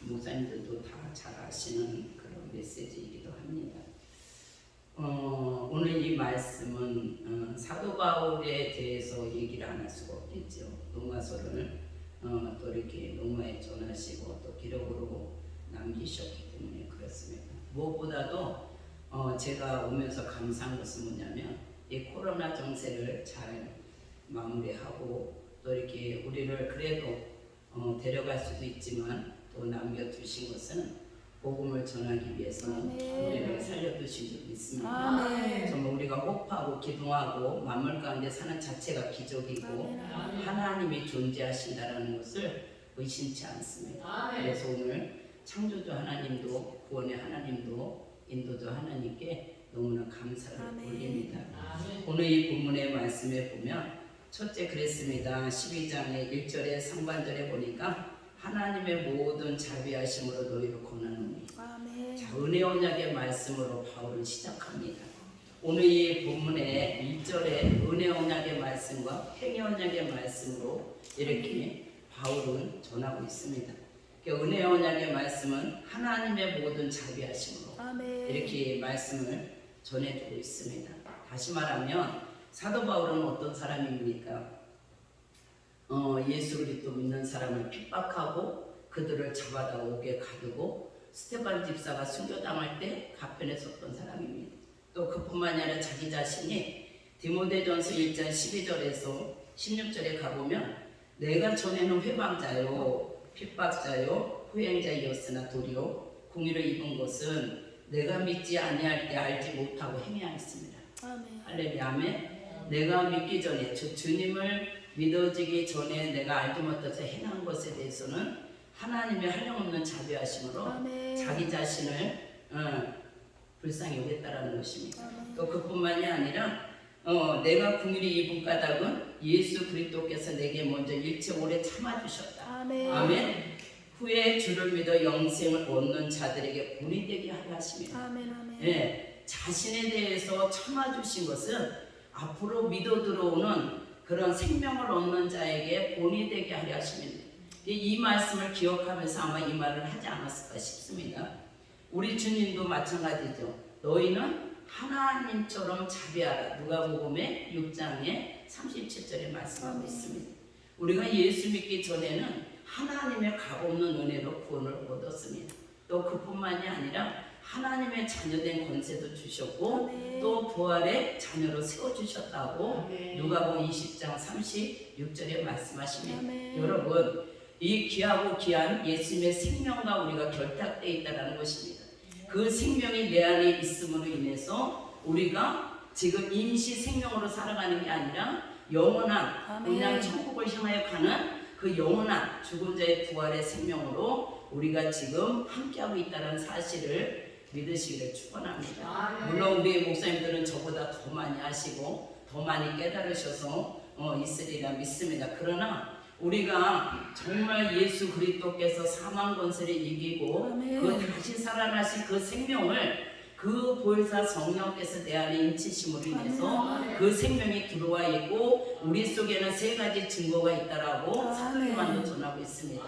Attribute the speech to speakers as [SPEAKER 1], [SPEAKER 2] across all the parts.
[SPEAKER 1] 목사님들도 다 잘 아시는 그런 메시지이기도 합니다. 오늘 이 말씀은 사도 바울에 대해서 얘기를 안 할 수가 없겠죠. 로마서를 또 이렇게 로마에 전하시고 또 기록으로 남기셨기 때문에 그렇습니다. 무엇보다도 제가 오면서 감사한 것은 뭐냐면 이 코로나 정세를 잘 마무리하고 또 이렇게 우리를 그래도 데려갈 수도 있지만 또 남겨두신 것은 복음을 전하기 위해서 우리를 살려두신 줄 믿습니다. 정말 우리가 호흡하고 기도하고 만물 가운데 사는 자체가 기적이고 하나님이 존재하신다는 것을 의심치 않습니다. 그래서 오늘 창조주 하나님도 구원의 하나님도 인도주 하나님께 너무나 감사를 올립니다. 오늘 이 본문의 말씀에 보면 첫째 그랬습니다. 12장의 1절에 상반절에 보니까 하나님의 모든 자비하심으로 너희를 권하노니. 자, 은혜 언약의 말씀으로 바울은 시작합니다. 오늘 이 본문의 1절에 은혜 언약의 말씀과 행위 언약의 말씀으로 이렇게 바울은 전하고 있습니다. 은혜 언약의 말씀은 하나님의 모든 자비하심으로 이렇게 말씀을 전해주고 있습니다. 다시 말하면 사도 바울은 어떤 사람입니까? 예수 그리스도 믿는 사람을 핍박하고 그들을 잡아다 옥에 가두고 스데반 집사가 순교당할 때 가편에 섰던 사람입니다. 또 그뿐만이 아니라 자기 자신이 디모데전서 1장 12절에서 16절에 가보면 내가 전에는 회방자요 핍박자요 후행자이었으나 도리어 공의를 입은 것은 내가 믿지 아니할 때 알지 못하고 행하였습니다. 할렐루야. 아멘. 내가 믿기 전에 주님을 믿어지기 전에 내가 알지 못해서 행한 것에 대해서는 하나님의 한량없는 자비하심으로 자기 자신을 불쌍히 여겼다라는 것입니다. 또 그뿐만이 아니라 내가 궁일이 입은 까닭은 예수 그리스도께서 내게 먼저 일체 오래 참아주셨다. 아멘. 후에 주를 믿어 영생을 얻는 자들에게 본이 되게 하려 하십니다. 예, 자신에 대해서 참아주신 것은 앞으로 믿어 들어오는 그런 생명을 얻는 자에게 본이 되게 하려 하십니다. 이 말씀을 기억하면서 아마 이 말을 하지 않았을까 싶습니다. 우리 주님도 마찬가지죠. 너희는 하나님처럼 자비하라. 누가복음의 6장의 37절에 말씀하고 있습니다. 우리가 예수 믿기 전에는 하나님의 값없는 은혜로 구원을 얻었습니다. 또 그뿐만이 아니라 하나님의 자녀된 권세도 주셨고 또 부활의 자녀로 세워주셨다고 누가복음 20장 36절에 말씀하십니다. 여러분, 이 귀하고 귀한 예수님의 생명과 우리가 결탁되어 있다는 것입니다. 그 생명이 내 안에 있음으로 인해서 우리가 지금 임시 생명으로 살아가는 게 아니라 영원한 그냥 천국을 향하여 가는 그 영원한 죽은 자의 부활의 생명으로 우리가 지금 함께하고 있다는 사실을 믿으시기를 축원합니다. 물론 우리 목사님들은 저보다 더 많이 아시고 더 많이 깨달으셔서 있으리라 믿습니다. 그러나 우리가 정말 예수 그리스도께서 사망 권세를 이기고 그 다시 살아나신 그 생명을 그 보혜사 성령께서 내 안에 인치심으로 인해서 그 생명이 들어와 있고 우리 속에는 세 가지 증거가 있다라고 사도요한도 전하고 있습니다.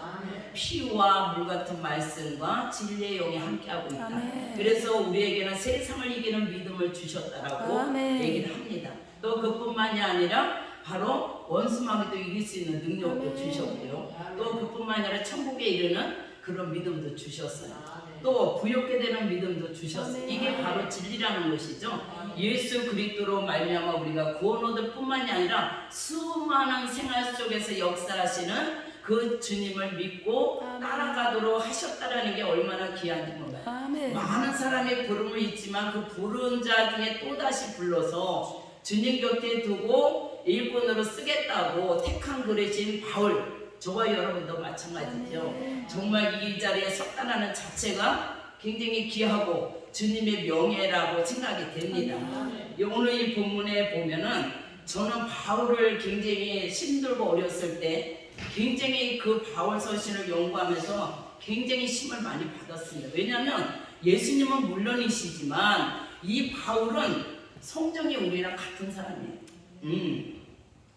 [SPEAKER 1] 피와 물 같은 말씀과 진리의 영이 함께하고 있다. 그래서 우리에게는 세상을 이기는 믿음을 주셨다라고 얘기를 합니다. 또 그뿐만이 아니라 바로 원수마귀도 이길 수 있는 능력도 주셨고요. 또 그뿐만 아니라 천국에 이르는 그런 믿음도 주셨어요. 또 부욕게 되는 믿음도 주셨어요. 이게 바로 진리라는 것이죠. 예수 그리스도로 말미암아 우리가 구원 얻을 뿐만이 아니라 수많은 생활 속에서 역사하시는 그 주님을 믿고 따라가도록 하셨다라는 게 얼마나 귀한지 몰라요. 많은 사람이 부름을 있지만 그 부른 자 중에 또다시 불러서 주님 곁에 두고 일본어로 쓰겠다고 택한 그릇인 바울, 저와 여러분도 마찬가지죠. 정말 이 자리에 섰다는 자체가 굉장히 귀하고 주님의 명예라고 생각이 됩니다. 오늘 이 본문에 보면은 저는 바울을 굉장히 힘들고 어렸을 때 굉장히 그 바울 서신을 연구하면서 굉장히 힘을 많이 받았습니다. 왜냐하면 예수님은 물론이시지만 이 바울은 성정이 우리랑 같은 사람이에요.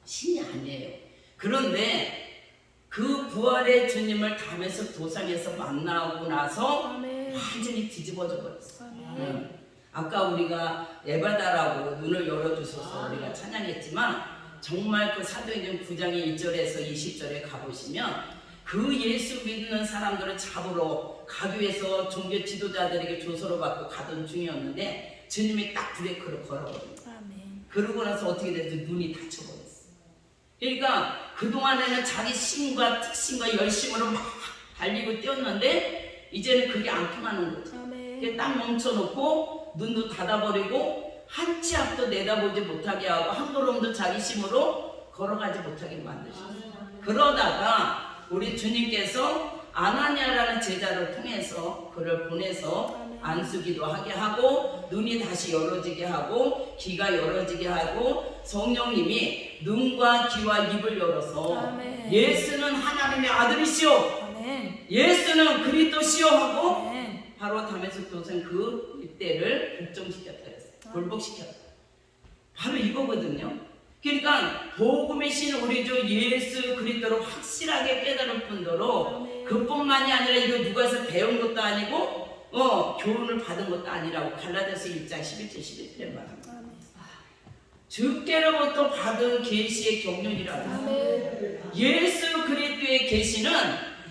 [SPEAKER 1] 신이 아니에요. 그런데 그 부활의 주님을 담에서 도상에서 만나고 나서
[SPEAKER 2] 아멘.
[SPEAKER 1] 완전히 뒤집어져 버렸어.
[SPEAKER 2] 아멘.
[SPEAKER 1] 아까 우리가 에바다라고 눈을 열어주셔서 우리가 찬양했지만 정말 그 사도행전 9장의 1절에서 20절에 가보시면 그 예수 믿는 사람들을 잡으러 가기 위해서 종교 지도자들에게 조서를 받고 가던 중이었는데 주님이 딱 브레이크를 걸어버립니다.
[SPEAKER 2] 아멘.
[SPEAKER 1] 그러고 나서 어떻게 됐어? 눈이 닫혀버렸어. 그러니까 그동안에는 자기 힘과 특심과 열심으로 막 달리고 뛰었는데 이제는 그게 안 통하는 거죠.
[SPEAKER 2] 아멘.
[SPEAKER 1] 딱 멈춰놓고 눈도 닫아버리고 한 치 앞도 내다보지 못하게 하고 한 걸음도 자기 힘으로 걸어가지 못하게 만드셨어요. 그러다가 우리 주님께서 아나니아라는 제자를 통해서 그를 보내서 안수기도 하게 하고 눈이 다시 열어지게 하고 귀가 열어지게 하고 성령님이 눈과 귀와 입을 열어서
[SPEAKER 2] 아멘.
[SPEAKER 1] 예수는 하나님의 아들이시오,
[SPEAKER 2] 아멘.
[SPEAKER 1] 예수는 그리스도시오 하고
[SPEAKER 2] 아멘.
[SPEAKER 1] 바로 담에서 도생 그 입대를 복종시켰다 그랬어요. 굴복시켰다. 바로 이거거든요. 그러니까 복음의 신 우리 주 예수 그리스도를 확실하게 깨달을 뿐더러 그뿐만이 아니라 이거 누가서 배운 것도 아니고 교훈을 받은 것도 아니라고 갈라디아서 1장 11절 11절에 말합니다. 주께로부터 받은 계시의 경륜이라고.
[SPEAKER 2] 아멘.
[SPEAKER 1] 예수 그리스도의 계시는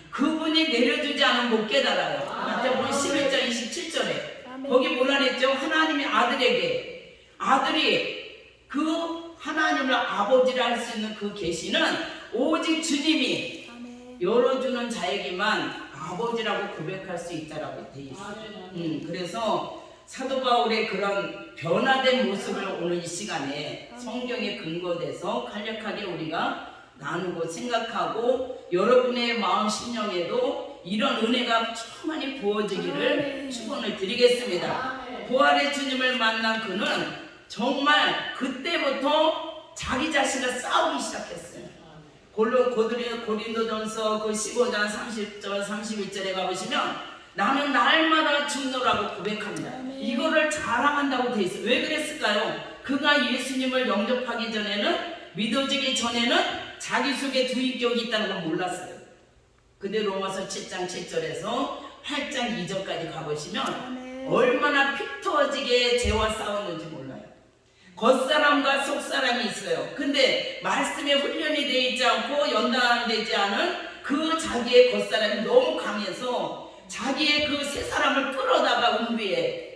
[SPEAKER 1] 그분이 내려주지 않으면 못 깨달아요. 마태복음 11장 27절에 거기 뭐라 그랬죠? 하나님의 아들에게 아들이 그 하나님을 아버지라 할 수 있는 그 계시는 오직 주님이 열어주는 자에게만 아버지라고 고백할 수 있다라고 되어 있어요. 그래서 사도 바울의 그런 변화된 모습을 오늘 이 시간에 성경에 근거돼서 간략하게 우리가 나누고 생각하고 여러분의 마음 심령에도 이런 은혜가 충만히 부어지기를 축원을 드리겠습니다. 부활의 주님을 만난 그는 정말 그때부터 자기 자신과 싸우기 시작했어요. 고린도전서 그 15장 30절 31절에 가보시면 나는 날마다 죽노라고 고백합니다. 이거를 자랑한다고 돼 있어요. 왜 그랬을까요? 그가 예수님을 영접하기 전에는, 믿어지기 전에는 자기 속에 두 인격이 있다는 걸 몰랐어요. 근데 로마서 7장 7절에서 8장 2절까지 가보시면 얼마나 피터지게 죄와 싸웠는지 몰라요. 겉사람과 속사람이 있어요. 근데 말씀에 훈련이 되어 있지 않고 연단되지 않은 그 자기의 겉사람이 너무 강해서 자기의 그 새 사람을 끌어다가 운비에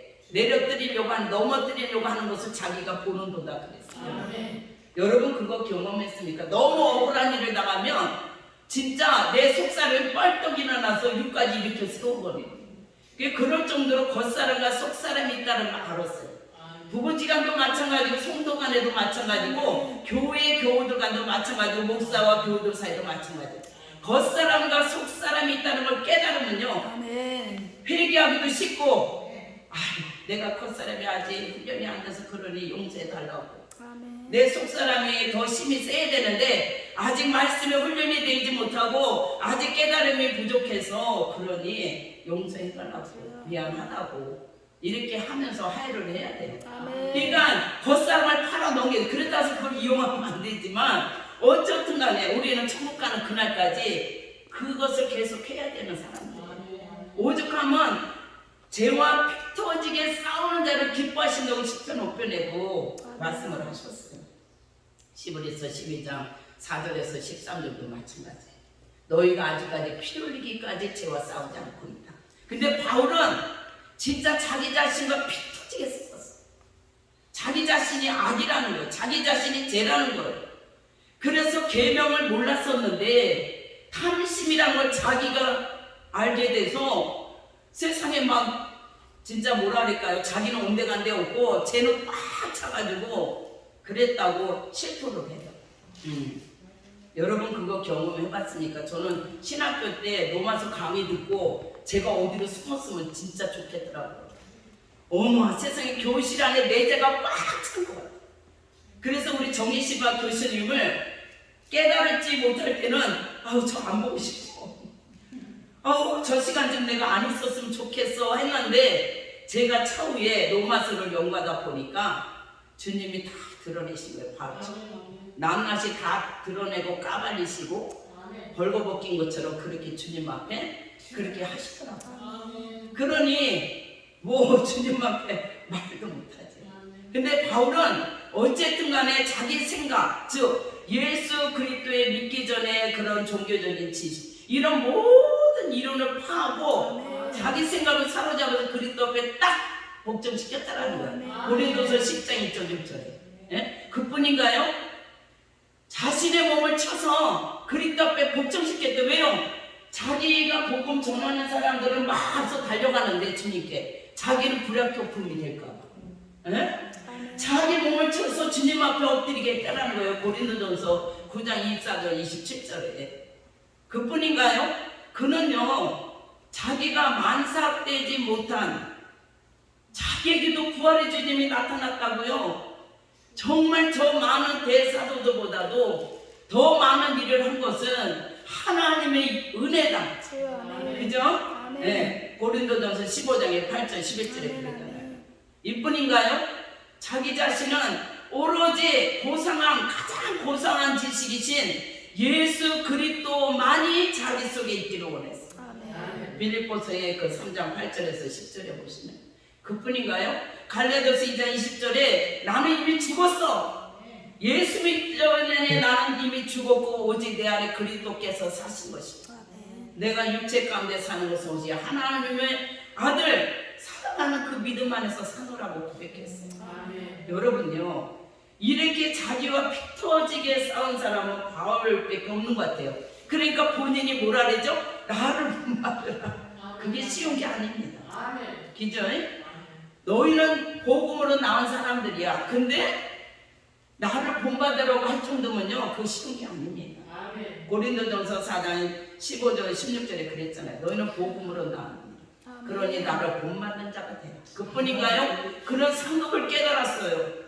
[SPEAKER 1] 넘어뜨리려고 하는 것을 자기가 보는 도다 그랬어요. 여러분 그거 경험했습니까? 너무 억울한 일을 당하면 진짜 내 속사람이 뻘떡 일어나서 육까지 일으켜 세워버리고, 그럴 정도로 겉사람과 속사람이 있다는 걸 알았어요. 부부지간도 마찬가지고 성도 간에도 마찬가지고 교회 교우들 간도 마찬가지고 목사와 교우들 사이도 마찬가지고 겉사람과 속사람이 있다는 걸 깨달으면요 회개하기도 쉽고 내가 겉사람이 아직 훈련이 안 돼서 그러니 용서해달라고, 내 속사람이 더 힘이 세야 되는데 아직 말씀에 훈련이 되지 못하고 아직 깨달음이 부족해서 그러니 용서해달라고, 미안하다고 이렇게 하면서 화해를 해야 돼요. 그러니까 겉사람을 팔아넘겨, 그렇다고 해서 그걸 이용하면 안 되지만 어쨌든 간에 우리는 천국 가는 그날까지 그것을 계속 해야 되는 사람들이에요. 오죽하면 죄와 피 터지게 싸우는 자를 기뻐하신다고 10편 5편에도 말씀을 하셨어요. 시브리서 12장 4절에서 13절도 마찬가지예요. 너희가 아직까지 피 흘리기까지 죄와 싸우지 않고 있다. 근데 바울은 진짜 자기 자신과 피 터지게 썼어. 자기 자신이 악이라는 거예요. 자기 자신이 죄라는 거예요. 그래서 계명을 몰랐었는데 탐심이라는 걸 자기가 알게 돼서 세상에 막 진짜 뭐라 그럴까요? 자기는 온데간데 없고 쟤는 꽉 차가지고 그랬다고 실토를 해요. 여러분 그거 경험해봤습니까? 저는 신학교 때 로마서 강의 듣고 제가 어디로 숨었으면 진짜 좋겠더라고요. 어머 세상에 교실 안에 내 죄가 꽉 찬 것 같아요. 그래서 우리 정희씨가 교수님을 깨달을지 못할 때는 저 안 보고 싶어. 저 시간 좀 내가 안 있었으면 좋겠어 했는데 제가 차후에 로마서를 연구하다 보니까 주님이 다 드러내신 거예요. 바로 낱낱이 다 드러내고 까발리시고 벌거벗긴 것처럼 그렇게 주님 앞에 그렇게 하시더라고요. 그러니 뭐 주님 앞에 말도 못하지. 근데 바울은 어쨌든 간에 자기 생각, 즉 예수 그리스도에 믿기 전에 그런 종교적인 지식, 이런 모든 이론을 파하고 자기 생각을 사로잡아서 그리스도 앞에 딱 복종시켰다라는 거예요. 고린도서 10장 2절 6절에. 예? 그뿐인가요? 자신의 몸을 쳐서 그리스도 앞에 복종시켰대. 왜요? 자기가 복음 전하는 사람들은 막 앞서 달려가는데 주님께 자기는 불약효품이 될까 봐. 예? 자기 몸을 쳐서 주님 앞에 엎드리게 했다는 거예요. 고린도전서 9장 24절 27절에. 그뿐인가요? 그는요 자기가 만삭되지 못한 자기에게도 부활의 주님이 나타났다고요. 정말 저 많은 대사도들보다도 더 많은 일을 한 것은 하나님의 은혜다. 그죠? 네, 고린도전서 15장의 8절 11절에 그랬잖아요. 이뿐인가요? 자기 자신은 오로지 가장 고상한 지식이신 예수 그리스도만이 자기 속에 있기를 원했어요. 빌립보서의 그 3장 8절에서 10절에 보시면 그뿐인가요? 갈라디아서 2장 20절에 나는 이미 죽었어. 예수 믿기 전에 나는 이미 죽었고 오직 내 안에 그리스도께서 사신 것이다. 내가 육체 가운데 사는 것은 오직 하나님의 아들 사랑하는 그 믿음 안에서 사노라고 고백했어요. 여러분요 이렇게 자기와 피 터지게 싸운 사람은 바울밖에 없는 것 같아요. 그러니까 본인이 뭐라 그러죠? 나를 본받으라. 그게 쉬운 게 아닙니다. 그죠? 너희는 복음으로 나온 사람들이야. 근데 나를 본받으라고 할 정도면요 그거 쉬운 게 아닙니다. 고린도전서 4장 15절 16절에 그랬잖아요. 너희는 복음으로 나온 그러니 나를 본받는 자가 되라. 그뿐인가요? 그런 상급을 깨달았어요.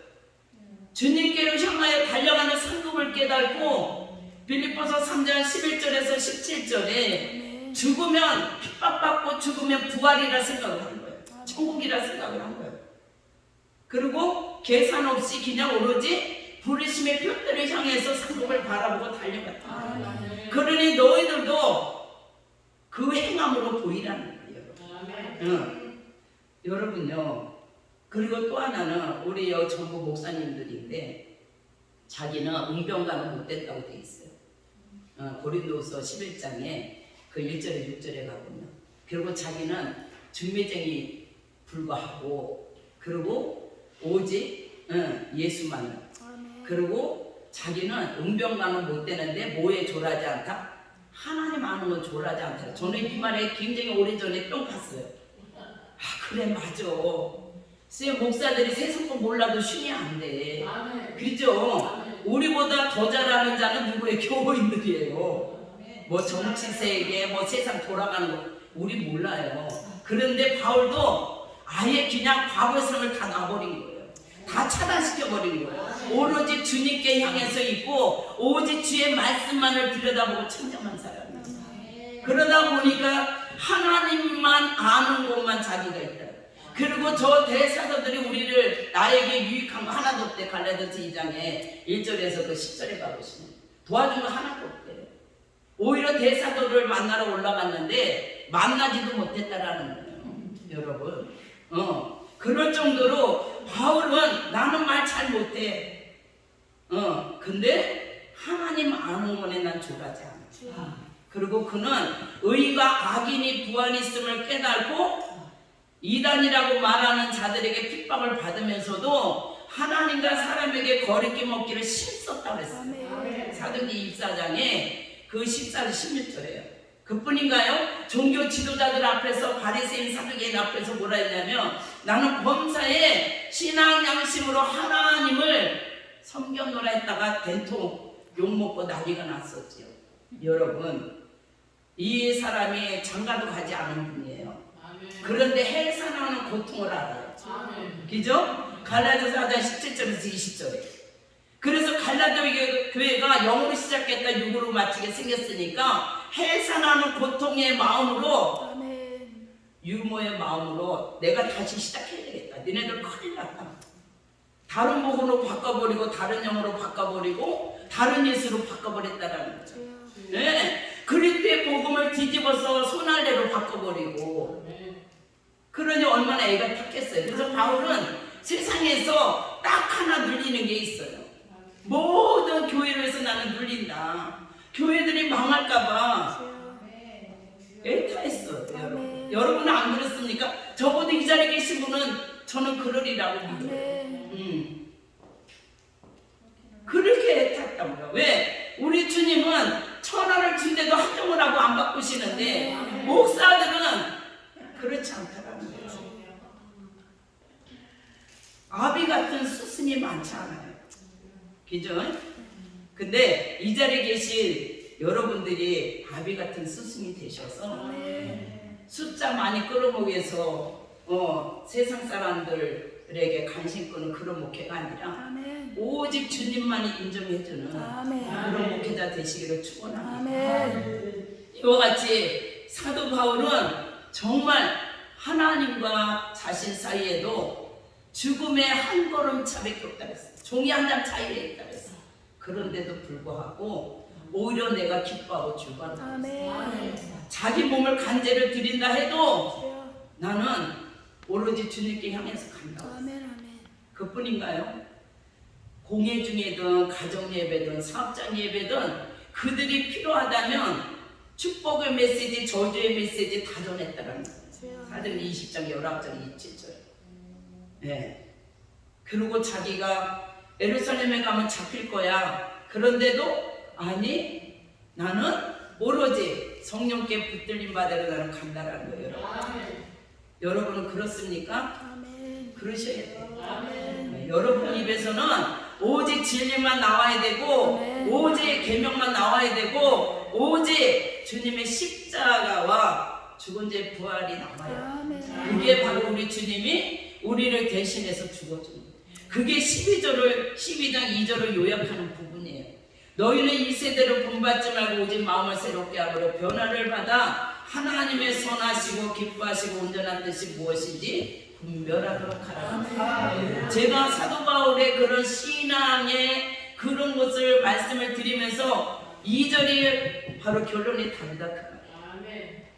[SPEAKER 1] 주님께로 향하여 달려가는 상급을 깨달고 빌립보서 3장 11절에서 17절에 죽으면 핍박받고 죽으면 부활이라 생각을 한 거예요. 천국이라 생각을 한 거예요. 그리고 계산 없이 그냥 오로지 부르심의 표대를 향해서 상급을 바라보고 달려갔다. 그러니 너희들도 그 행함으로 보이라는 거예요. 여러분요. 그리고 또 하나는 우리 전부 목사님들인데 자기는 응병가는 못됐다고 돼 있어요. 고린도서 11장에 그 1절에 6절에 가보면 그리고 자기는 중매쟁이 불과하고 그리고 오직 예수만 그리고 자기는 응병가는 못되는데 뭐에 졸하지 않다? 하나님 아는 건 졸하지 않다. 저는 이 말에 굉장히 오래전에 뿅 갔어요. 그래 맞아. 쌤 목사들이 세상 거 몰라도 쉼이 안 돼. 그죠? 우리보다 더 잘하는 자는 누구예요? 교인들이에요. 뭐 정치 세계, 뭐 세상 돌아가는 거 우리 몰라요. 그런데 바울도 아예 그냥 과거의 삶을 다 놔버린 거예요. 다 차단시켜버린 거예요. 오로지 주님께 향해서 있고 오직 주의 말씀만을 들여다보고 청정한 사람이에요. 그러다 보니까 하나님만 아는 것만 자기가 있다. 그리고 저 대사도들이 우리를 나에게 유익한 거 하나도 없대. 갈라디아서 2장에 1절에서 그 10절에 가보시면 도와준 거 하나도 없대요. 오히려 대사도를 만나러 올라갔는데 만나지도 못했다라는 거예요. 여러분 그럴 정도로 바울은 나는 말 잘 못해. 근데 하나님 아는 거에 난 졸하지 않아. 그리고 그는 의인과 악인이 부활이 있음을 깨달고 이단이라고 말하는 자들에게 핍박을 받으면서도 하나님과 사람에게 거리낌 없기를 힘썼다고 했어요. 사도행전 24장에 그 14절 16절에요. 그뿐인가요? 종교 지도자들 앞에서 바리새인 사두개인 앞에서 뭐라 했냐면 나는 범사에 신앙 양심으로 하나님을 섬겼노라 했다가 된통 욕먹고 난리가 났었지요. 여러분 이 사람이 장가도 가지 않은 분이에요. 그런데 해산하는 고통을 알아요. 그죠? 갈라디아서 4장 17절에서 20절에 그래서 갈라디아 교회가 영으로 시작했다 육으로 마치게 생겼으니까 해산하는 고통의 마음으로 유모의 마음으로 내가 다시 시작해야 되겠다. 너네들 큰일 났다. 다른 복음으로 바꿔버리고 다른 영으로 바꿔버리고 다른 예수로 바꿔버렸다라는 거죠. 네. 그리스도의 복음을 뒤집어서 손할래로 바꿔버리고 그러니 얼마나 애가 탔겠어요. 그래서 바울은 세상에서 딱 하나 눌리는 게 있어요. 모든 교회로 해서 나는 눌린다. 교회들이 망할까봐 애타했어요. 여러분은 안 그렇습니까? 적어도 이 자리에 계신 분은 저는 그러리라고 믿어요. 그렇게 애탔다고요. 왜? 우리 주님은 천하를 준대도 합종을 하고 안 바꾸시는데 목사들은 그렇지 않다라는 거예요. 아비 같은 스승이 많지 않아요. 그죠? 근데 이 자리에 계신 여러분들이 아비 같은 스승이 되셔서 숫자 많이 끌어모여서 세상 사람들에게 관심권을 그런 목회가 아니라 오직 주님만이 인정해주는 그런 목회자 되시기를 축원합니다. 이와 같이 사도 바울은 정말 하나님과 자신 사이에도 죽음의 한 걸음 차밖에 없다 그랬어요. 종이 한 장 차이에 있다 그랬어요. 그런데도 불구하고 오히려 내가 기뻐하고 즐거워한다. 자기 몸을 간제를 드린다 해도 나는 오로지 주님께 향해서 간다. 그뿐인가요? 공예 중에든 가정 예배든 사업장 예배든 그들이 필요하다면 축복의 메시지, 저주의 메시지 다 전했다라는 거예요. 사도행전 20장 19장 27절. 네. 그리고 자기가 예루살렘에 가면 잡힐 거야. 그런데도 아니 나는 오로지 성령께 붙들림 받으러 나는 간다라는 거예요. 여러분은 그렇습니까? 그러셔야 돼요. 네. 여러분 입에서는 오직 진리만 나와야 되고 오직 계명만 나와야 되고 오직 주님의 십자가와 죽은 자 부활이 나와요. 그게 바로 우리 주님이 우리를 대신해서 죽어준 거예요. 그게 12장 2절을 요약하는 부분이에요. 너희는 이 세대로 본받지 말고 오직 마음을 새롭게 하므로 변화를 받아 하나님의 선하시고 기뻐하시고 온전한 뜻이 무엇인지 분별하도록 하라. 제가 사도 바울의 그런 신앙의 그런 것을 말씀을 드리면서 2절이 바로 결론이 답이다.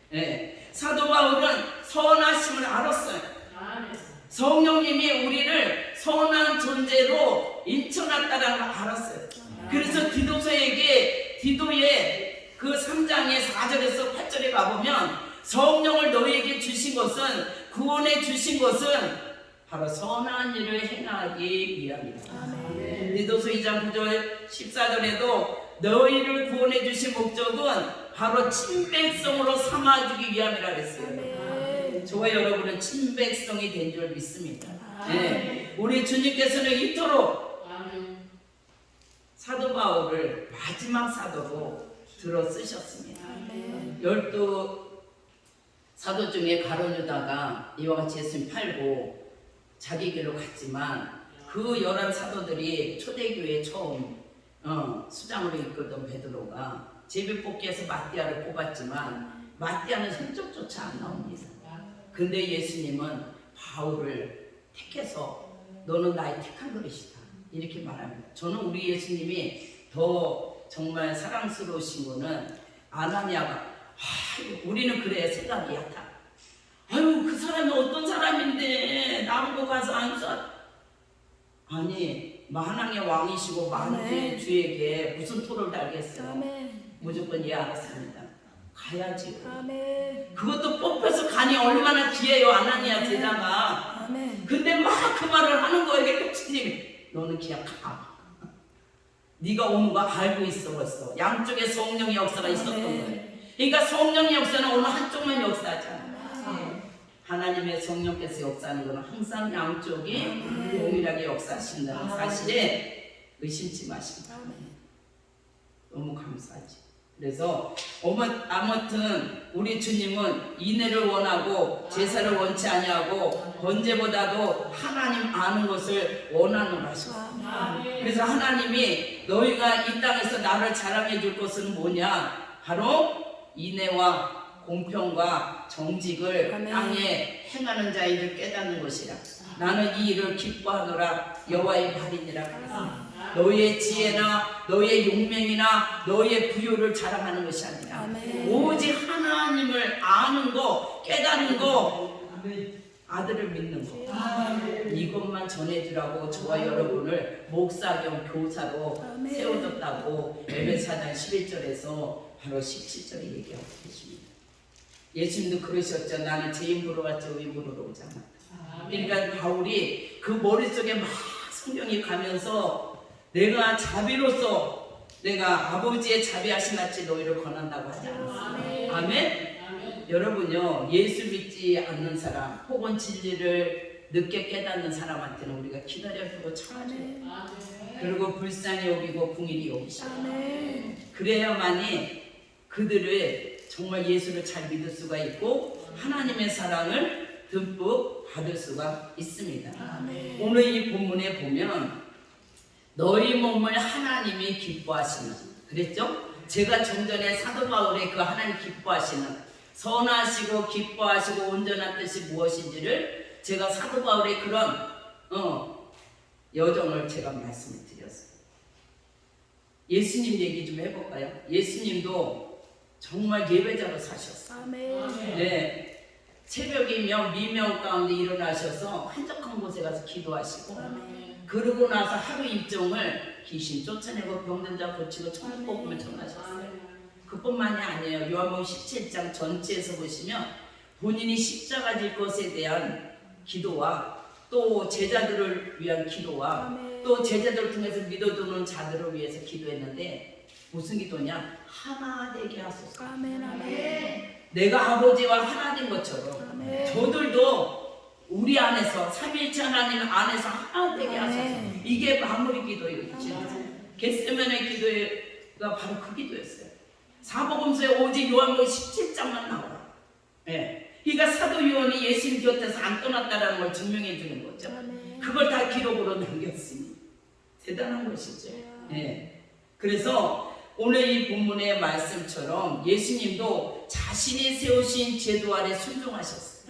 [SPEAKER 1] 네. 사도 바울은 선하심을 알았어요. 성령님이 우리를 선한 존재로 인쳐놨다는 걸 알았어요. 그래서 디도의 그 3장의 4절에서 8절에 가보면 성령을 너희에게 주신 것은 구원해 주신 것은 바로 선한 일을 행하기 위함이다. 디도서 2장 9절 14절에도 너희를 구원해 주신 목적은 바로 친백성으로 삼아주기 위함이라 그랬어요. 저와 여러분은 친백성이 된 줄 믿습니다. 네. 우리 주님께서는 이토록 사도 바울을 마지막 사도로 들어 쓰셨습니다. 12 사도 중에 가룟 유다가 이와 같이 예수님 팔고 자기 길로 갔지만 그 11 사도들이 초대교회 처음 수장으로 이끌던 베드로가 제비뽑기에서 마띠아를 뽑았지만 마띠아는 성적조차 안 나옵니다. 근데 예수님은 바울을 택해서 너는 나의 택한 그릇이다 이렇게 말합니다. 저는 우리 예수님이 더 정말 사랑스러우신 거는 아나니아가 우리는 그래 생각이 얕아. 아유 그 사람이 어떤 사람인데 나보고 가서 안 쏴. 아니 만왕의 왕이시고 만주의 주에게 무슨 토를 달겠어요. 무조건 예 알았습니다. 가야지. 그것도 뽑혀서 가니 얼마나 귀해요 아나니아 제자가. 근데 막 그 말을 하는 거예요. 교수님이 너는 그냥 가. 네가 온 거 알고 있어 벌써. 양쪽에 성령의 역사가 있었던 거예요. 그러니까 성령의 역사는 어느 한쪽만 역사하지 않아요. 하나님의 성령께서 역사하는 것은 항상 양쪽이 동일하게 역사하신다는 사실에 의심치 마십니다. 너무 감사하지. 그래서 아무튼 우리 주님은 인애를 원하고 제사를 원치 아니하고 번제보다도 하나님 아는 것을 원하는 하셨습니다. 그래서 하나님이 너희가 이 땅에서 나를 자랑해 줄 것은 뭐냐? 바로 인애와 공평과 정직을 땅에 행하는 자인을 깨닫는 것이라. 나는 이 일을 기뻐하노라 여호와의 발이니라. 너희의 지혜나 너희의 용맹이나 너희의 부요를 자랑하는 것이 아니라
[SPEAKER 2] 아멘.
[SPEAKER 1] 오직 하나님을 아는 거, 깨닫는 거, 아들을 믿는 거. 이것만 전해주라고 저와 여러분을 목사 겸 교사로
[SPEAKER 2] 아멘.
[SPEAKER 1] 세워줬다고 에베소서 11절에서 바로 17절에 얘기하고 계십니다. 예수님도 그러셨죠. 나는 제 힘으로 왔지 의무로 오지 않았다. 그러니까 바울이 그 머릿속에 막 성경이 가면서 내가 자비로서 내가 아버지의 자비하신 같이 너희를 권한다고 하지 않았어요. 아멘? 여러분요, 예수 믿지 않는 사람 혹은 진리를 늦게 깨닫는 사람한테는 우리가 기다려주고 참아줘요. 그리고 불쌍히 여기고 궁일이 여기시고 그래야만이 그들을 정말 예수를 잘 믿을 수가 있고 하나님의 사랑을 듬뿍 받을 수가 있습니다. 오늘 이 본문에 보면 너희 몸을 하나님이 기뻐하시는, 그랬죠? 제가 좀 전에 사도 바울의 그 하나님 기뻐하시는 선하시고 기뻐하시고 온전한 뜻이 무엇인지를 제가 사도 바울의 그런 여정을 제가 말씀을 드렸어요. 예수님 얘기 좀 해볼까요? 예수님도 정말 예배자로 사셨어요. 네, 새벽이면 미명 가운데 일어나셔서 한적한 곳에 가서 기도하시고 그러고 나서 하루 일정을 귀신 쫓아내고 병든 자 고치고 천국 복음을 전하셨어요. 그뿐만이 아니에요. 요한복음 17장 전체에서 보시면 본인이 십자가 질 것에 대한 기도와 또 제자들을 위한 기도와 또 제자들을 통해서 믿어주는 자들을 위해서 기도했는데 무슨 기도냐? 하나 되게 하소서. 내가 아버지와 하나 된 것처럼 저들도 우리 안에서 삼위일체 하나님 안에서 하나 되게 하소서. 이게 마무리 기도예요. 겟세마네 기도가 바로 그 기도였어요. 사복음서에 오직 요한복음 17장만 나와요. 네. 그러니까 사도 요한이 예수님 곁에서 안 떠났다는 걸 증명해 주는 거죠. 그걸 다 기록으로 남겼으니 대단한 것이죠. 네. 그래서 오늘 이 본문의 말씀처럼 예수님도 자신이 세우신 제도 아래 순종하셨어요.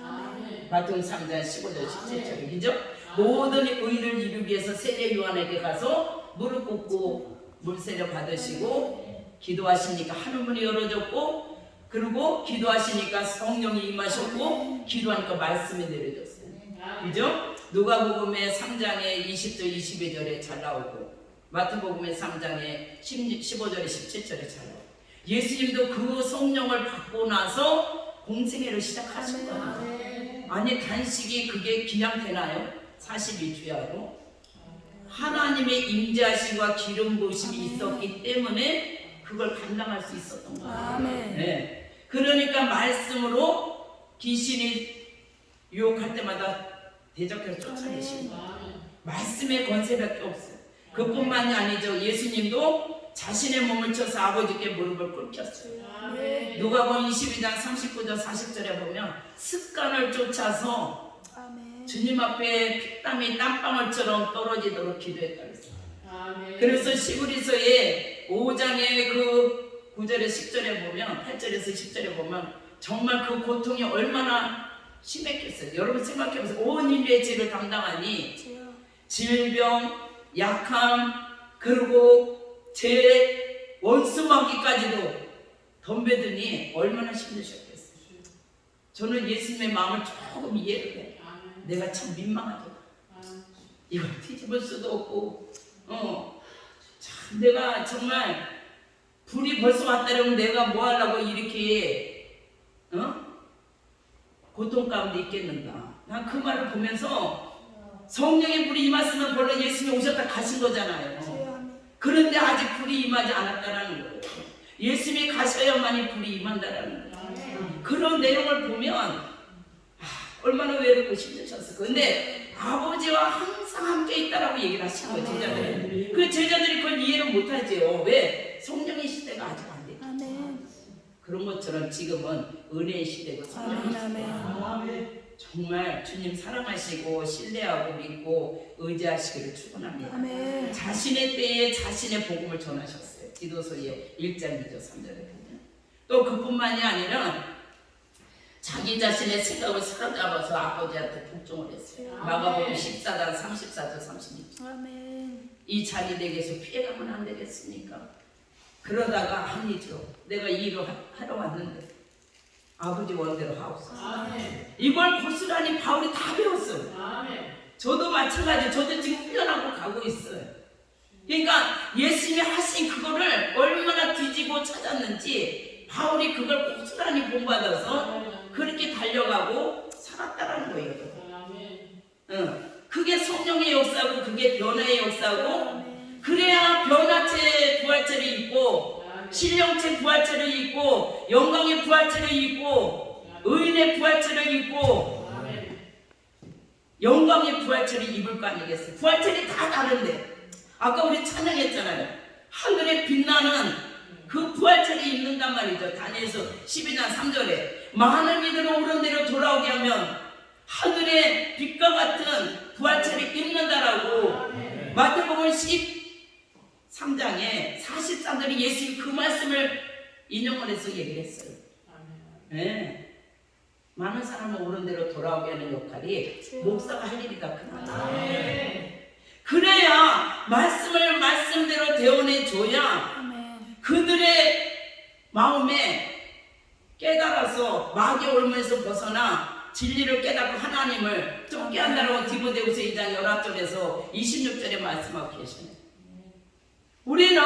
[SPEAKER 1] 마태복음 3장 15절 17절에 그죠? 모든 의를 이루기 위해서 세례 요한에게 가서 무릎 꿇고 물세례 받으시고 기도하시니까 하늘문이 열어졌고 그리고 기도하시니까 성령이 임하셨고 기도하니까 말씀이 내려졌어요. 그죠? 누가복음의 3장의 20절 22절에 잘 나오고 마태복음의 3장의 15절에 17절에 잘 나오고 예수님도 그 성령을 받고 나서 공생애를 시작하신 거예요. 아니 단식이 그게 그냥 되나요? 42주야로 하나님의 임재하심과 기름 부으심이 있었기 때문에 그걸 감당할 수 있었던 거예요. 네. 그러니까 말씀으로 귀신이 유혹할 때마다 대적해서 쫓아내시는 거예요. 말씀의 권세밖에 없어요. 그뿐만이 아니죠. 예수님도 자신의 몸을 쳐서 아버지께 무릎을 꿇겼어요. 누가복음 22장 39절 40절에 보면 습관을 쫓아서 주님 앞에 피땀이 땀방울처럼 떨어지도록 기도했다 그랬어요. 그래서 시브리서의 5장의 그 9절에 10절에 보면 8절에서 10절에 보면 정말 그 고통이 얼마나 심했겠어요. 여러분 생각해보세요. 온 인류의 죄를 담당하니 질병, 약함, 그리고 죄, 원수마귀까지도 덤벼드니 얼마나 힘드셨겠어요. 저는 예수님의 마음을 조금 이해를 해요. 내가 참 민망하더라. 이걸 뒤집을 수도 없고 참 내가 정말 불이 벌써 왔다 그러면 내가 뭐 하려고 이렇게 고통 가운데 있겠는가. 난 그 말을 보면서 성령의 불이 임했으면 벌써 예수님이 오셨다 가신 거잖아요. 그런데 아직 불이 임하지 않았다라는 거예요. 예수님이 가셔야만이 불이 임한다라는 거예요. 그런 내용을 보면 얼마나 외롭고 힘드셨을까. 근데 아버지와 항상 함께 있다라고 얘기를 하신 거예요. 제자들이. 그 제자들이 그걸 이해를 못하지요. 왜? 성령의 시대가 아직 안 됐기 때문에. 그런 것처럼 지금은 은혜의 시대고 성령의 시대고 정말 주님 사랑하시고 신뢰하고 믿고 의지하시기를 축원합니다. 자신의 때에 자신의 복음을 전하셨어요. 디도서의 1장 2절 3절에 보면. 또 그뿐만이 아니라 자기 자신의 생각을 사로잡아서 아버지한테 복종을 했어요. 마가복음 14장 34절 36절. 이 자기에게서 피해가면 안 되겠습니까? 그러다가 아니죠. 내가 이 일을 하러 왔는데 아버지 원대로 하옵소서. 이걸 고스란히 바울이 다 배웠어요. 저도 마찬가지. 저도 지금 훈련하고 가고 있어요. 그러니까 예수님이 하신 그거를 얼마나 뒤지고 찾았는지 바울이 그걸 고스란히 본받아서 그렇게 달려가고 살았다라는 거예요. 그게 성령의 역사고 그게 변화의 역사고 그래야 변화체 부활체를 입고 신령체 부활체를 입고 영광의 부활체를 입고 의인의 부활체를 입고 영광의 부활체를 입을 거 아니겠어요? 부활체는 다 다른데 아까 우리 찬양했잖아요. 하늘에 빛나는 그 부활체를 입는단 말이죠. 다니엘서 12장 3절에 많은 이들을 옳은 대로 돌아오게 하면 하늘의 빛과 같은 부활체를 입는다라고 마태복음 13장에 40장들이 예수님이 그 말씀을 인용을 해서 얘기를 했어요. 네. 많은 사람을 옳은 대로 돌아오게 하는 역할이 목사가 할 일이 다 그만이에요. 그래야 말씀을 말씀대로 대원해줘야 그들의 마음에 깨달아서 마귀 올무에서 벗어나 진리를 깨닫고 하나님을 쫓게 한다고 디모데후서 2장 11절에서 26절에 말씀하고 계시네요. 우리는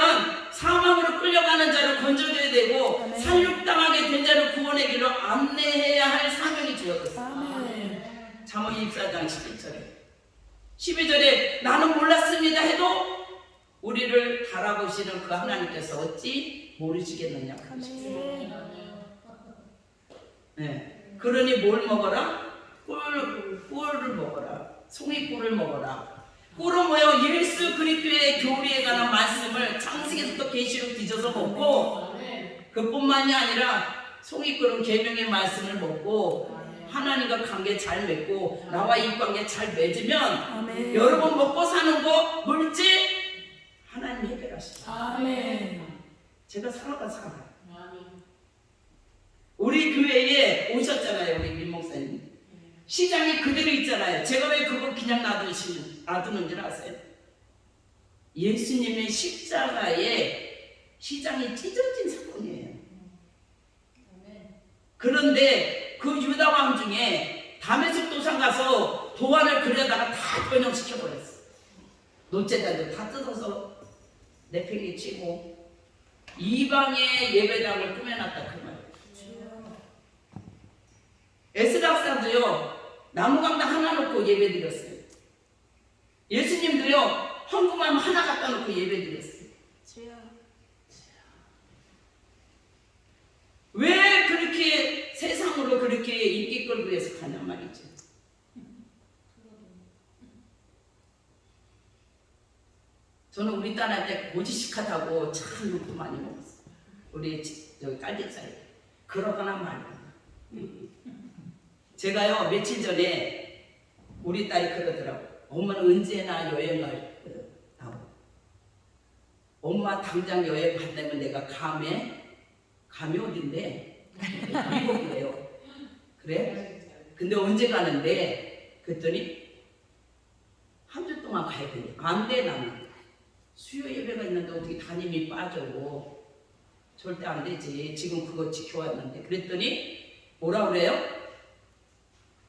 [SPEAKER 1] 사망으로 끌려가는 자를 건져줘야 되고 살육당하게 된 자를 구원의 길로 안내해야 할 사명이 주어졌어요. 잠언 24장 12절에 나는 몰랐습니다 해도 우리를 바라보시는 그 하나님께서 어찌 모르시겠느냐. 네. 그러니 뭘 먹어라? 꿀을 먹어라. 송이꿀을 먹어라. 꿀은 뭐예요? 예수 그리스도의 교리에 관한 말씀을 창세기부터 계시록 뒤져서 먹고 그뿐만이 아니라 송이꿀은 계명의 말씀을 먹고 하나님과 관계 잘 맺고 나와 이 관계 잘 맺으면 여러분 먹고 사는 거 물질 하나님 해결하시죠. 제가 살아가 살아요. 우리 교회에 오셨잖아요. 우리 민 목사님. 시장이 그대로 있잖아요. 제가 왜 그걸 그냥 놔두는 줄 아세요? 예수님의 십자가에 시장이 찢어진 사건이에요. 그런데 그 유다 왕 중에 다메섹 도상 가서 도안을 그려다가 다 변형시켜버렸어. 노제자들 다 뜯어서 내팽개 치고 이방의 예배당을 꾸며놨다 그 말이에요. 에스락사도요 나무강당 하나 놓고 예배 드렸어요. 예수님도요 헌금함 하나 갖다 놓고 예배 드렸어요. 왜 그렇게 세상으로 그렇게 인기 끌기 위해서 가냔 말이죠. 저는 우리 딸한테 고지식하다고 참 욕도 많이 먹었어요. 우리 저기 깔집사에 그러거나 말거나. 제가요 며칠 전에 우리 딸이 그러더라고. 엄마는 언제나 여행을 나오고 엄마 당장 여행 간다면 내가 감이 어딘데? 미국이래요. 그래? 근데 언제 가는데? 그랬더니 한 주 동안 가야 되니까 안 돼. 나는 수요 예배가 있는데 어떻게 담임이 빠져고 절대 안 되지. 지금 그거 지켜왔는데. 그랬더니 뭐라 그래요?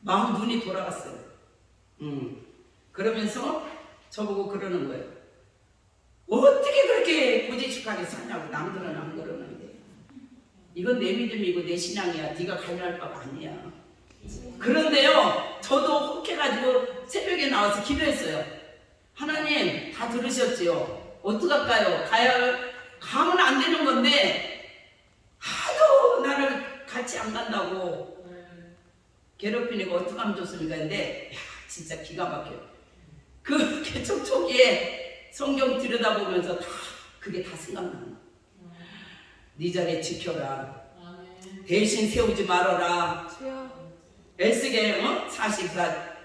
[SPEAKER 1] 마음 눈이 돌아갔어요. 그러면서 저보고 그러는 거예요. 어떻게 그렇게 고지식하게 사냐고. 남들은 안 그러는데. 이건 내 믿음이고 내 신앙이야. 네가 관여할 바가 아니야. 그런데요. 저도 혹해가지고 새벽에 나와서 기도했어요. 하나님 다 들으셨지요? 어떡할까요? 가면 안 되는 건데 하도 나를 같이 안 간다고 괴롭히니까 어떡하면 좋습니까? 근데 진짜 기가 막혀요. 그 개척 초기에 성경 들여다보면서 그게 다 생각나요. 네 자리 지켜라. 대신 세우지 말아라. 에스겔 44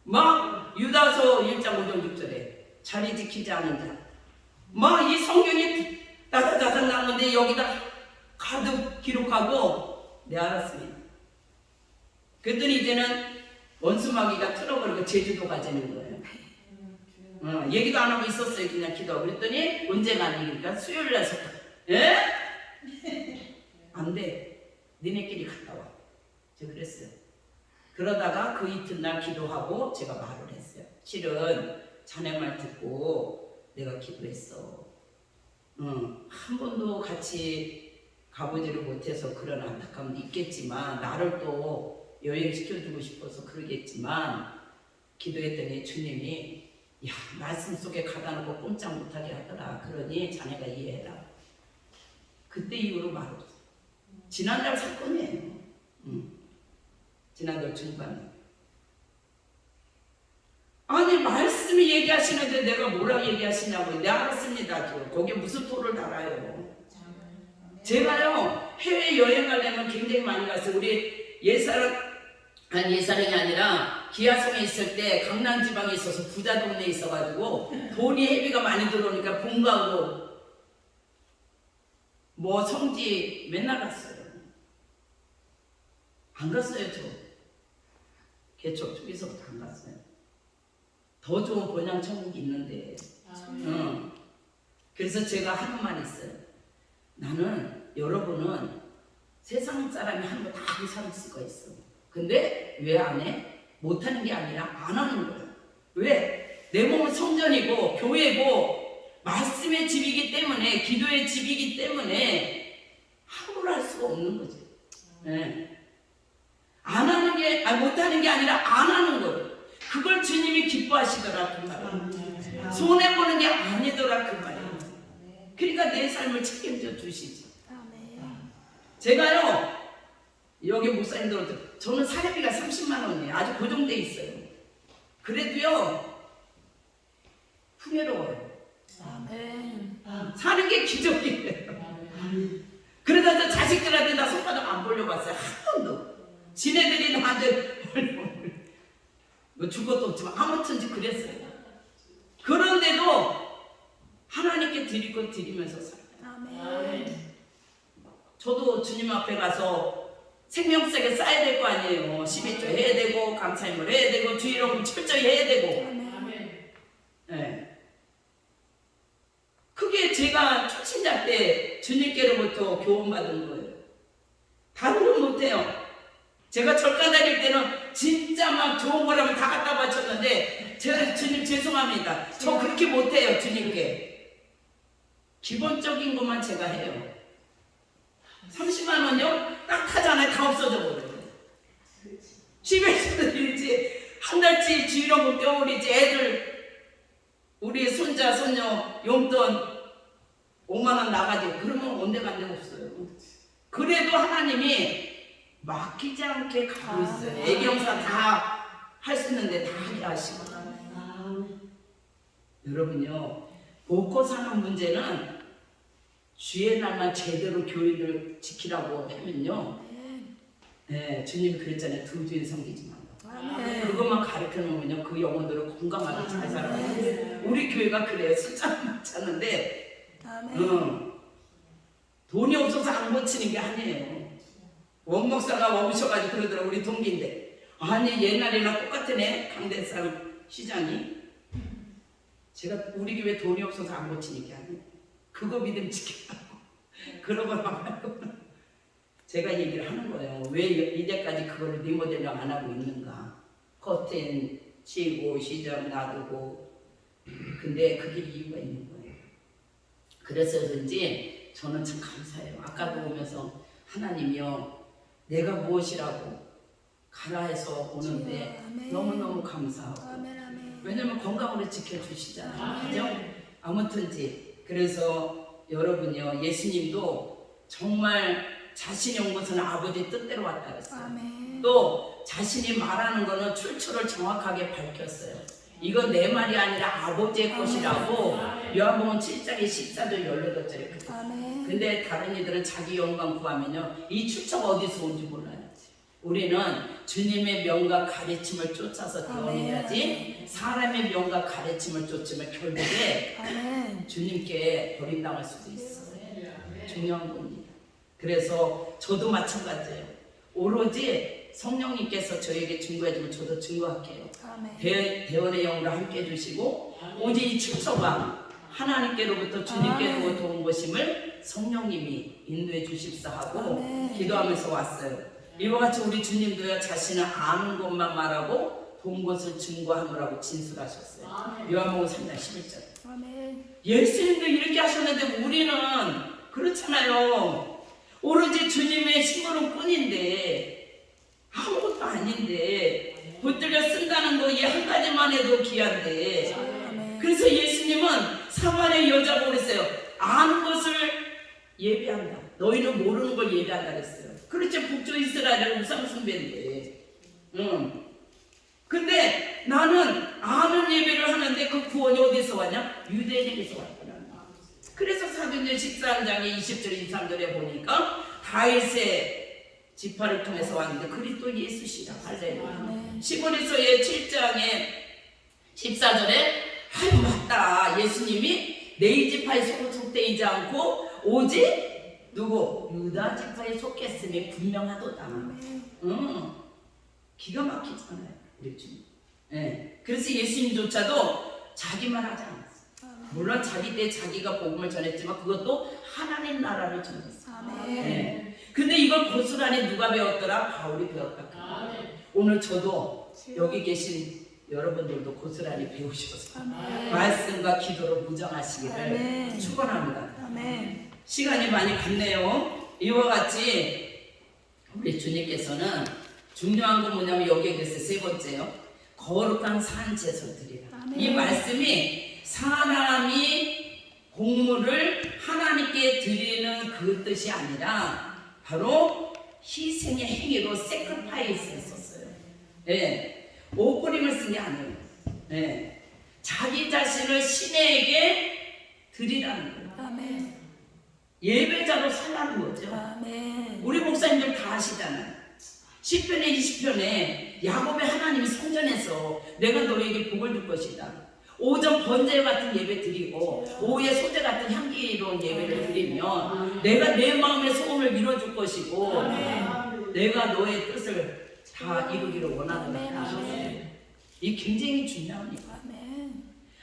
[SPEAKER 1] 막 유다서 1장 5절 6절에 자리 지키지 않는 자. 막 이 성경이 다다다닥 나오는데 여기다 가득 기록하고 네 알았습니다. 그랬더니 이제는 원수마귀가 틀어버리고 제주도 가자는 거예요. 얘기도 안 하고 있었어요. 그냥 기도하고. 그랬더니 언제 가니? 그러니까 수요일날 예? 안 돼. 니네끼리 갔다 와. 제가 그랬어요. 그러다가 그 이튿날 기도하고 제가 말을 했어요. 실은 자네 말 듣고 내가 기도했어. 한 번도 같이 가보지를 못해서 그런 안타까움도 있겠지만 나를 또 여행시켜주고 싶어서 그러겠지만 기도했더니 주님이 야 말씀 속에 가다 놓고 꼼짝 못하게 하더라. 그러니 자네가 이해해라. 그때 이후로 말 없어. 지난달 사건이에요. 지난달 중반에. 아니 말씀이 얘기하시는데 내가 뭐라고 얘기하시냐고. 네 알았습니다. 거기에 무슨 토를 달아요. 제가요 해외여행 가려면 굉장히 많이 갔어요. 우리 옛사랑이 아니라 기아성에 있을 때 강남지방에 있어서 부자 동네에 있어가지고 돈이 회비가 많이 들어오니까 본가로 뭐 성지 맨날 갔어요. 안 갔어요. 저 개척 쪽에서부터 안 갔어요. 더 좋은 본향 천국이 있는데 그래서 제가 하는 말이 있어요. 나는 여러분은 세상 사람이 하는 거 다 하고 살 수가 있어. 근데 왜 안 해? 못하는 게 아니라 안 하는 거야. 왜? 내 몸은 성전이고 교회고 말씀의 집이기 때문에 기도의 집이기 때문에 함부로 할 수가 없는 거지. 네. 안 하는 게 못하는 게 아니라 안 하는 거예요. 그걸 주님이 기뻐하시더라 그 말은. 손해보는 게 아니더라 그 말이에요. 그러니까 내 삶을 책임져 주시지. 제가요 여기 목사님들한테 저는 사례비가 30만 원이에요. 아주 고정돼 있어요. 그래도요 풍요로워요. 사는 게 기적이에요. 그러다 저 자식들한테 나 손바닥 안 벌려봤어요. 한 번도. 지네들이 나한테 뭐 줄 것도 없지만 아무튼지 그랬어요. 그런데도 하나님께 드릴 것 드리면서 살아요. 저도 주님 앞에 가서 생명색에 쌓여야 될 거 아니에요. 12조 해야 되고 감사임을 해야 되고 주일용 철저히 해야 되고. 네. 그게 제가 초신자 때 주님께로부터 교훈받은 거예요. 다른 건 못해요. 제가 절간 다닐 때는 진짜 막 좋은 거라면 다 갖다 바쳤는데 제가 주님 죄송합니다. 저 그렇게 못해요. 주님께 기본적인 것만 제가 해요. 30만 원요? 딱 하잖아요. 다 없어져 버려요. 집에서 드리지 한 달치 주일원금 떼어버리지. 애들 우리 손자 손녀 용돈 5만 원 나가지. 그러면 온데간데 없어요. 그래도 하나님이 맡기지 않게 가고 있어요. 애경사 다 할 수 있는데 다 하게 하시고. 여러분요 먹고 사는 문제는 주의 날만 제대로 교회를 지키라고 하면요 네, 주님이 그랬잖아요. 두 주인 섬기지 말라고. 그것만 가르쳐 놓으면요 그 영혼들은 건강하게 잘 살아요. 우리 교회가 그래요. 숫자는 많잖은데 돈이 없어서 안 고치는 게 아니에요. 원목사가 와보셔가지고 그러더라고. 우리 동기인데 아니 옛날이나 똑같으네. 강대상 시장이 제가 우리 교회 돈이 없어서 안 고치는 게 아니에요. 그거 믿음 지키라고. 그러고 말고 제가 얘기를 하는 거예요. 왜 이제까지 그걸 리모델링 안 하고 있는가. 커튼 치고 시장 놔두고. 근데 그게 이유가 있는 거예요. 그래서든지 저는 참 감사해요. 아까도 오면서 하나님이요 내가 무엇이라고 가라 해서 오는데 너무너무 감사하고. 왜냐면 건강으로 지켜주시잖아요. 그죠? 아무튼지 그래서 여러분요 예수님도 정말 자신이 온 것은 아버지 뜻대로 왔다 그랬어요. 또 자신이 말하는 거는 출처를 정확하게 밝혔어요. 이건 내 말이 아니라 아버지의 것이라고 요한복음 7장에 14절 18절에 그랬어요. 근데 다른 이들은 자기 영광 구하면요 이 출처가 어디서 온지 몰라요. 우리는 주님의 명과 가르침을 쫓아서 대원해야지 사람의 명과 가르침을 쫓으면 결국에 주님께 버림당할 수도 있어요. 중요한 겁니다. 그래서 저도 마찬가지예요. 오로지 성령님께서 저에게 증거해주면 저도 증거할게요. 대원의 영으로 함께 해주시고 오직 이 출처가 하나님께로부터 주님께로부터 온 것임을 성령님이 인도해 주십사 하고 기도하면서 왔어요. 이와 같이 우리 주님도요 자신을 아는 것만 말하고 본 것을 증거하느라고 진술하셨어요. 요한복음 3장 11절. 예수님도 이렇게 하셨는데 우리는 그렇잖아요. 오로지 주님의 심부름뿐인데 아무것도 아닌데 붙들려 쓴다는 거 이 한 가지만 해도 귀한데, 그래서 예수님은 사마리아 여자가 그랬어요. 아는 것을 예배한다. 너희는 모르는 걸 예배한다 그랬어요. 그렇죠. 북쪽 이스라엘은 우상 숭배인데. 근데 나는 아는 예배를 하는데 그 구원이 어디서 왔냐? 유대인에게서 왔구나. 그래서 사도행전 13장에 20절 23절에 보니까 다윗의 지파를 통해서 왔는데 그리스도 예수시라. 할렐루야. 시므리서의 7장에 14절에 아유 맞다. 예수님이 네 지파에 속되지 않고 오직 누구? 유다 지파에 속했음이 분명하도다. 기가 막히잖아요. 우리 주님. 네. 그래서 예수님조차도 자기만 하지 않았어요. 물론 자기 때 자기가 복음을 전했지만 그것도 하나님 나라를 전했어요. 네. 근데 이걸 고스란히 누가 배웠더라? 바울이 배웠다. 오늘 저도 여기 계신 여러분들도 고스란히 배우셔서 말씀과 기도로 무장하시기를 축원합니다. 시간이 많이 갔네요. 이와 같이 우리 주님께서는 중요한 건 뭐냐면 여기에 대해서 세 번째요. 거룩한 산제소 드리라. 이 말씀이 사람이 공물을 하나님께 드리는 그 뜻이 아니라 바로 희생의 행위로 세크리파이스를 썼어요. 네. 옷부림을 쓴 게 아니에요. 네. 자기 자신을 신에게 드리라는 거예요. 예배자로 살라는 거죠. 우리 목사님들 다 아시잖아요. 10편에 20편에 야곱의 하나님이 성전에서 내가 너에게 복을 줄 것이다. 오전 번제 같은 예배 드리고 오후에 소제 같은 향기로운 예배를 드리면 내가 내 마음의 소원을 이뤄줄 것이고 내가 너의 뜻을 다 이루기를 원하노라. 이 굉장히 중요합니다.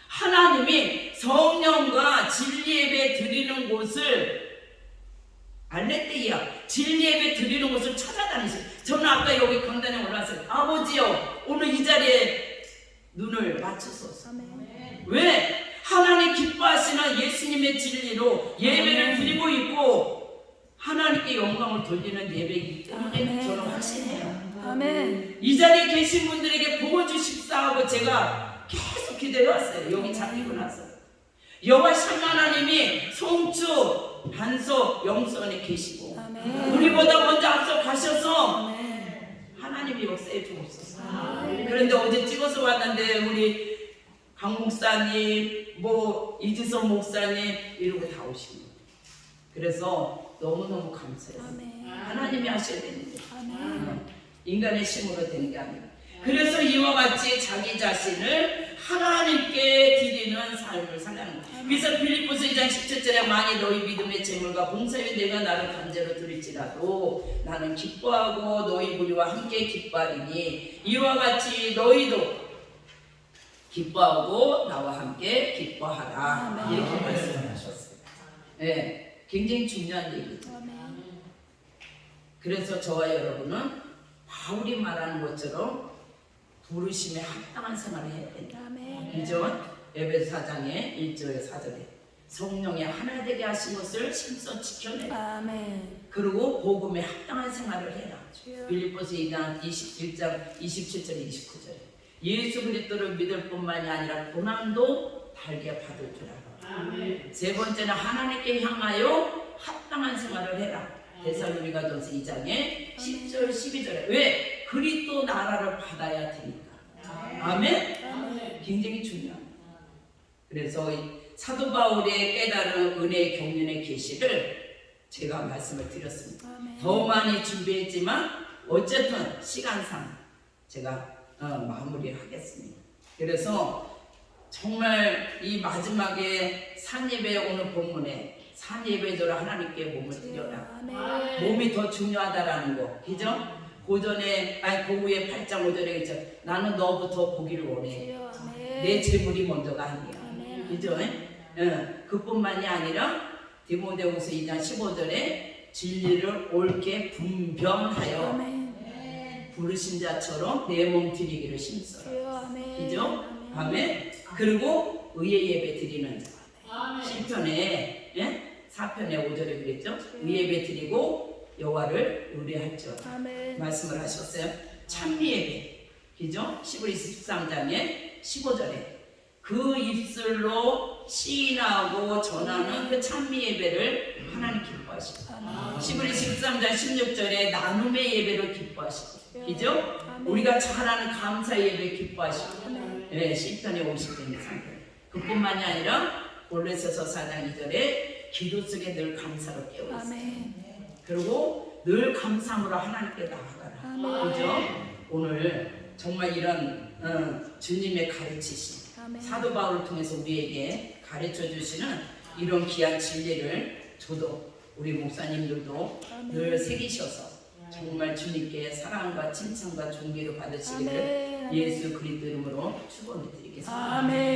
[SPEAKER 1] 하나님이 성령과 진리 예배 드리는 곳을 알레테이아 진리 예배 드리는 곳을 찾아다니세요. 저는 아까 여기 강단에 올라왔어요. 아버지요 오늘 이 자리에 눈을 맞추소서. 왜? 하나님 기뻐하시는 예수님의 진리로 예배를 드리고 있고 하나님께 영광을 돌리는 예배이기 때문에 저는 확신해요. 이 자리에 계신 분들에게 복을 주십사 하고 제가 계속 기도해왔어요. 여기 잡히고 나서 여호와 샴마 하나님이 송추, 반석, 영선에 계시고 우리보다 먼저 앞서 가셔서 하나님이 역사해 주옵소서. 그런데 어제 찍어서 왔는데 우리 강 목사님, 이지선 목사님 이러고 다 오신 거예요. 그래서 너무너무 감사해요. 하나님이 하셔야 되는데 인간의 힘으로 되는 게 아니라. 그래서 이와 같이 자기 자신을 하나님께 드리는 삶을 살라는 거예요. 그래서 빌립보서 2장 17절에 만일 너희 믿음의 재물과 봉사에 내가 나를 간제로 드릴지라도 나는 기뻐하고 너희 무리와 함께 기뻐하리니 이와 같이 너희도 기뻐하고 나와 함께 기뻐하라. 이렇게 말씀을 하셨어요. 네, 굉장히 중요한 얘기죠. 그래서 저와 여러분은 바울이 말하는 것처럼 부르심에 합당한 생활을 해야 된다. 그죠? 에베소 4장의 1절에 4절에 성령의 하나 되게 하신 것을 심써 지켜내라. 그리고 복음에 합당한 생활을 해라. 빌립보서 2장 21장 27절에 29절에 예수 그리스도를 믿을 뿐만이 아니라 고난도 달게 받을 줄 알아. 세 번째는 하나님께 향하여 합당한 생활을 해라. 데살로니가전서 2장에 10절 12절에 왜? 그리스도 나라를 받아야 되니까. 아멘? 굉장히 중요합니다. 그래서 사도 바울의 깨달은 은혜의 경륜의 계시를 제가 말씀을 드렸습니다. 더 많이 준비했지만 어쨌든 시간상 제가 마무리하겠습니다. 그래서 정말 이 마지막에 산예배 오늘 본문에 산예배조로 하나님께 몸을 드려라. 몸이 더 중요하다라는 거, 그죠? 고후의 8장 5절에 그죠? 나는 너부터 보기를 원해. 내 재물이 먼저가 아니야. 그죠? 그뿐만이 아니라 디모데후서 2장 15절에 진리를 옳게 분별하여
[SPEAKER 2] 아멘.
[SPEAKER 1] 부르신 자처럼 내 몸 드리기를 힘써.
[SPEAKER 2] 주여 아멘.
[SPEAKER 1] 그죠? 아멘. 그리고 의의 예배 드리는 자. 시편에 4편에 5절에 그랬죠? 의의 예배 드리고 여호와를 의뢰할지어다.
[SPEAKER 2] 아멘.
[SPEAKER 1] 말씀을 하셨어요. 찬미 예배. 그죠? 시브리스 13장에 15절에 그 입술로 시인하고 전하는 그 찬미 예배를 하나님 기뻐하시고, 시브리스 13장 16절에 나눔의 예배를 기뻐하시고, 그죠? 우리가 잘하는 감사 예배 기뻐하시고, 네, 시편에 50편 이상. 그뿐만이 아니라 골로새서 4장 2절에 기도 속에 늘 감사로 깨어있어요.
[SPEAKER 2] 아멘.
[SPEAKER 1] 그리고 늘 감사함으로 하나님께 나아가라.
[SPEAKER 2] 아멘.
[SPEAKER 1] 그죠? 오늘 정말 이런 주님의 가르치심,
[SPEAKER 2] 아멘.
[SPEAKER 1] 사도 바울을 통해서 우리에게 가르쳐 주시는 이런 귀한 진리를 저도 우리 목사님들도
[SPEAKER 2] 아멘.
[SPEAKER 1] 늘 새기셔서 정말 주님께 사랑과 칭찬과 존귀를 받으시기를
[SPEAKER 2] 아멘.
[SPEAKER 1] 예수 그리스도 이름으로 축원을 드리겠습니다.
[SPEAKER 2] 아멘.